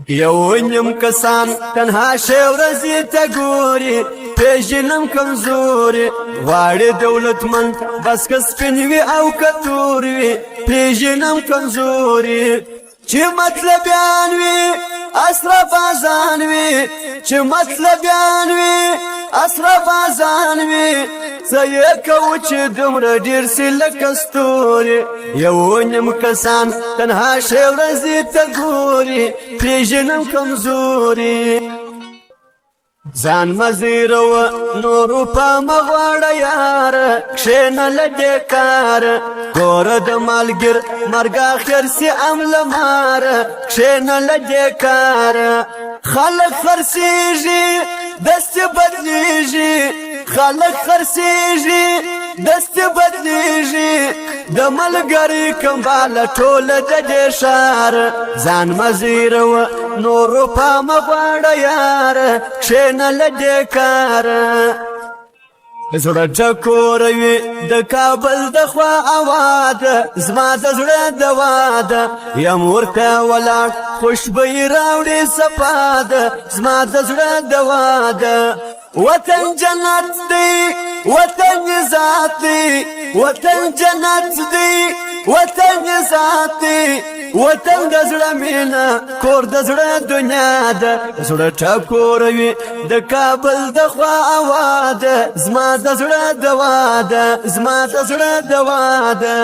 یونیم کسان تنها شی ورځې ته ګوري پیژنم کمزوري غواړي دولتمند بس که سپین وي او که تور وي پیژنم کمزوري چې مطلبیان وي اشرف ازان وي چې مطلبیان وي اشرف ازان وي څه یې کوو چې دومره ډېر سي لکه ستوري یونیم کسان تنها شی ورځې ته ګوري پیژنم کمزوري ځان مزیرو نورو په مغواړه یاره کښېنه له دې کاره ګوره د مالګر مرګ اخر سي عمله ماره کښېنه له دې کاره خلک خرڅېږي دستې بدلېږي خلک خرڅېږي دستې بدلېږي د ملګري کمباله ټوله د دې ښار ځان مزیرو نورو په مغواړه یاره کښېنه له دې کاره زړه ټکوره وي د کابل د خوا اواده زما د زړه دوا ده یم ورته ولاړ خوشبويي راوړي صفا ده زما د زړه دوا ده وطن جنت دی وطن ذات دی وطن جنت دی وطن ذات دی وطن د زړه مینه کور د زړه دنیا ده زړه ټکوره وي د کابل د خوا اواده زما د زړه دوا ده زما د زړه دوا ده